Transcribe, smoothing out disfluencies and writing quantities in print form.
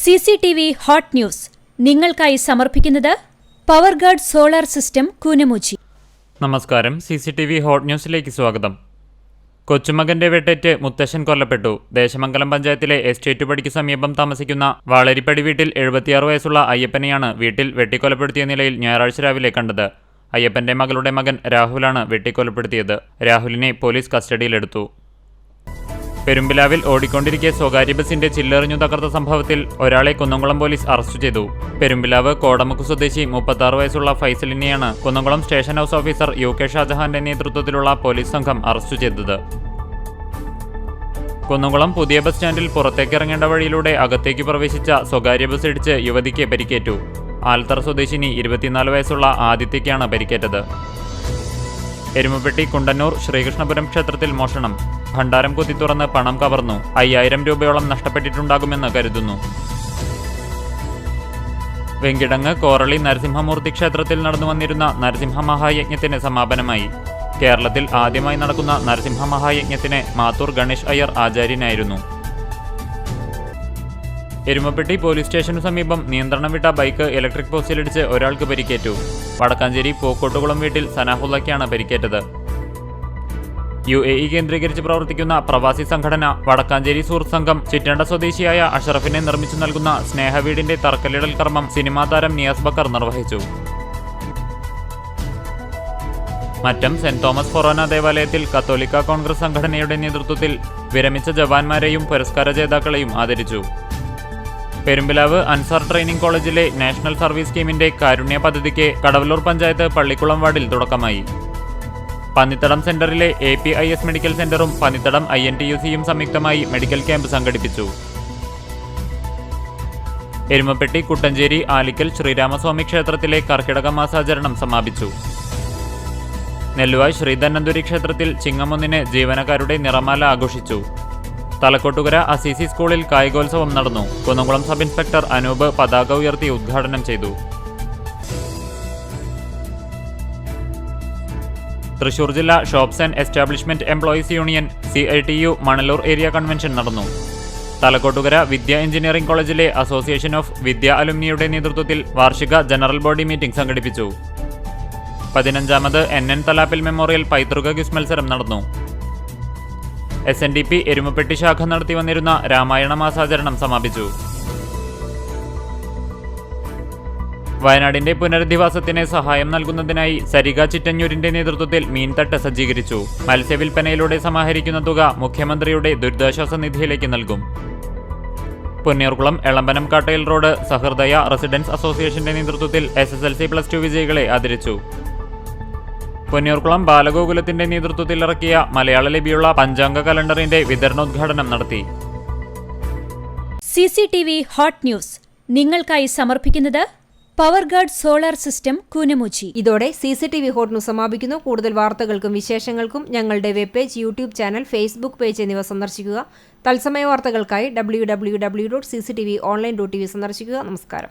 CCTV hot news നിങ്ങൾക്കായി സമർപ്പിക്കുന്നത് Powerguard solar system Koonamuchi. നമസ്കാരം. CCTV ഹോട്ട് ന്യൂസിലേക്ക് സ്വാഗതം. കൊച്ചുമകന്റെ വെട്ടേറ്റ് മുത്തശ്ശൻ കൊല്ലപ്പെട്ടു. ദേശമംഗലം പഞ്ചായത്തിലെ എസ്റ്റേറ്റ് പടിക്ക് സമീപം താമസിക്കുന്ന വാളരിപ്പടി വീട്ടിൽ 76 വയസ്സുള്ള അയ്യപ്പനെയാണ് വീട്ടിൽ വെട്ടിക്കൊലപ്പെടുത്തിയ നിലയിൽ ഞായറാഴ്ച രാവിലെ കണ്ടത്. അയ്യപ്പന്റെ മകളുടെ മകൻ രാഹുലാണ് വെട്ടിക്കൊലപ്പെടുത്തിയത്. രാഹുലിനെ പോലീസ് കസ്റ്റഡിയിലെടുത്തു. പെരുമ്പിലാവിൽ ഓടിക്കൊണ്ടിരിക്കെ സ്വകാര്യ ബസിന്റെ ചില്ലെറിഞ്ഞു തകർത്ത സംഭവത്തിൽ ഒരാളെ കുന്നംകുളം പോലീസ് അറസ്റ്റ് ചെയ്തു. പെരുമ്പിലാവ് കോടമുക്ക് സ്വദേശി 36 വയസ്സുള്ള ഫൈസലിനെയാണ് Kunnamkulam station house officer UK ഷാജഹാന്റെ നേതൃത്വത്തിലുള്ള പോലീസ് സംഘം അറസ്റ്റ് ചെയ്തത്. കുന്നംകുളം പുതിയ ബസ് സ്റ്റാൻഡിൽ പുറത്തേക്കിറങ്ങേണ്ട വഴിയിലൂടെ അകത്തേക്ക് പ്രവേശിച്ച സ്വകാര്യ ബസ് ഇടിച്ച് യുവതിക്ക് പരിക്കേറ്റു. ആൽത്തറ സ്വദേശിനി 24 വയസ്സുള്ള ആദിത്യയ്ക്കാണ് പരിക്കേറ്റത്. എരുമപ്പെട്ടി കുണ്ടന്നൂർ ശ്രീകൃഷ്ണപുരം ക്ഷേത്രത്തിൽ മോഷണം. ഭണ്ഡാരം കുത്തി തുറന്ന് പണം കവർന്നു. 5000 രൂപയോളം നഷ്ടപ്പെട്ടിട്ടുണ്ടാകുമെന്ന് കരുതുന്നു. വെങ്കിടങ്ങ് കോറളി നരസിംഹമൂർത്തി ക്ഷേത്രത്തിൽ നടന്നു വന്നിരുന്ന നരസിംഹ മഹായജ്ഞത്തിന് സമാപനമായി. കേരളത്തിൽ ആദ്യമായി നടക്കുന്ന നരസിംഹ മഹായജ്ഞത്തിന് മാത്തൂർ ഗണേഷ് അയ്യർ ആചാര്യനായിരുന്നു. എരുമപ്പെട്ടി പോലീസ് സ്റ്റേഷനു സമീപം നിയന്ത്രണം വിട്ട ബൈക്ക് ഇലക്ട്രിക് പോസ്റ്റിലിടിച്ച് ഒരാൾക്ക് പരിക്കേറ്റു. വടക്കാഞ്ചേരി പൂക്കോട്ടുകുളം വീട്ടിൽ സനാഹുള്ളയ്ക്കാണ് പരിക്കേറ്റത്. UAE കേന്ദ്രീകരിച്ച് പ്രവർത്തിക്കുന്ന പ്രവാസി സംഘടന വടക്കാഞ്ചേരി സുഹൃത്ത് സംഘം ചിറ്റണ്ട സ്വദേശിയായ അഷറഫിനെ നിർമ്മിച്ചു നൽകുന്ന സ്നേഹവീടിന്റെ തറക്കല്ലിടൽ കർമ്മം സിനിമാ താരം നിയാസ് ബക്കർ നിർവഹിച്ചു. മറ്റം സെന്റ് തോമസ് ഫൊറോന ദേവാലയത്തിൽ കത്തോലിക്ക കോൺഗ്രസ് സംഘടനയുടെ നേതൃത്വത്തിൽ വിരമിച്ച ജവാന്മാരെയും പുരസ്കാര ജേതാക്കളെയും ആദരിച്ചു. പെരുമ്പിലാവ് അൻസാർ ട്രെയിനിംഗ് കോളേജിലെ നാഷണൽ സർവീസ് സ്കീമിന്റെ കാരുണ്യ പദ്ധതിക്ക് കടവല്ലൂർ പഞ്ചായത്ത് പള്ളിക്കുളം വാർഡിൽ തുടക്കമായി. പന്നിത്തടം സെന്ററിലെ APIS മെഡിക്കൽ സെന്ററും പന്നിത്തടം INTUCയും സംയുക്തമായി മെഡിക്കൽ ക്യാമ്പ് സംഘടിപ്പിച്ചു. എരുമപ്പെട്ടി കുട്ടഞ്ചേരി ആലിക്കൽ ശ്രീരാമസ്വാമി ക്ഷേത്രത്തിലെ കർക്കിടക മാസാചരണം സമാപിച്ചു. നെല്ലുവായ് ശ്രീധന്വന്തപുരി ക്ഷേത്രത്തിൽ ചിങ്ങമൊന്നിന് ജീവനക്കാരുടെ നിറമാല ആഘോഷിച്ചു. തലക്കോട്ടുകര അസീസി സ്കൂളിൽ കായികോത്സവം നടന്നു. കുന്നംകുളം സബ് ഇൻസ്പെക്ടർ അനൂപ് പതാക ഉയർത്തി ഉദ്ഘാടനം ചെയ്തു. തൃശൂർ ജില്ലാ shops and establishment employees union CITU Manalur area convention നടന്നു. തലക്കോട്ടുകര വിദ്യ എഞ്ചിനീയറിംഗ് കോളേജിലെ അസോസിയേഷൻ ഓഫ് വിദ്യ അലുമിനിയുടെ നേതൃത്വത്തിൽ വാർഷിക ജനറൽ ബോഡി മീറ്റിംഗ് സംഘടിപ്പിച്ചു. 15ാമത് NN തലാപ്പിൽ മെമ്മോറിയൽ പൈതൃക ക്വിസ് മത്സരം നടന്നു. SNDP എരുമപ്പെട്ടി ശാഖ നടത്തി വന്നിരുന്ന രാമായണ മാസാചരണം സമാപിച്ചു. വയനാടിന്റെ പുനരധിവാസത്തിന് സഹായം നൽകുന്നതിനായി സരിക ചിറ്റഞ്ഞൂരിന്റെ നേതൃത്വത്തിൽ മീൻതട്ട് സജ്ജീകരിച്ചു. മത്സ്യവിൽപ്പനയിലൂടെ സമാഹരിക്കുന്ന തുക മുഖ്യമന്ത്രിയുടെ ദുരിതാശ്വാസ നിധിയിലേക്ക് നൽകും. പൊന്നിയൂർകുളം എളമ്പനം കാട്ടയിൽ റോഡ് സഹൃദയ റെസിഡൻസ് അസോസിയേഷന്റെ നേതൃത്വത്തിൽ SSLC+2 വിജയികളെ ആദരിച്ചു. പൊന്നിയൂർകുളം ബാലഗോകുലത്തിന്റെ നേതൃത്വത്തിൽ ഇറക്കിയ മലയാള ലിപിയുള്ള പഞ്ചാംഗ കലണ്ടറിന്റെ വിതരണോദ്ഘാടനം നടത്തി. CCTV ഹോട്ട് ന്യൂസ് നിങ്ങൾക്കായി സമർപ്പിക്കുന്നത് പവർഗാർഡ് സോളാർ സിസ്റ്റം കൂനമുച്ചി. ഇതോടെ CCTV ഹോട്ട് ന്യൂസ് സമാപിക്കുന്നു. കൂടുതൽ വാർത്തകൾക്കും വിശേഷങ്ങൾക്കും ഞങ്ങളുടെ web page, YouTube channel, Facebook page എന്നിവ സന്ദർശിക്കുക. തത്സമയ വാർത്തകൾക്കായി www.cctv.online.tv സന്ദർശിക്കുക. നമസ്കാരം.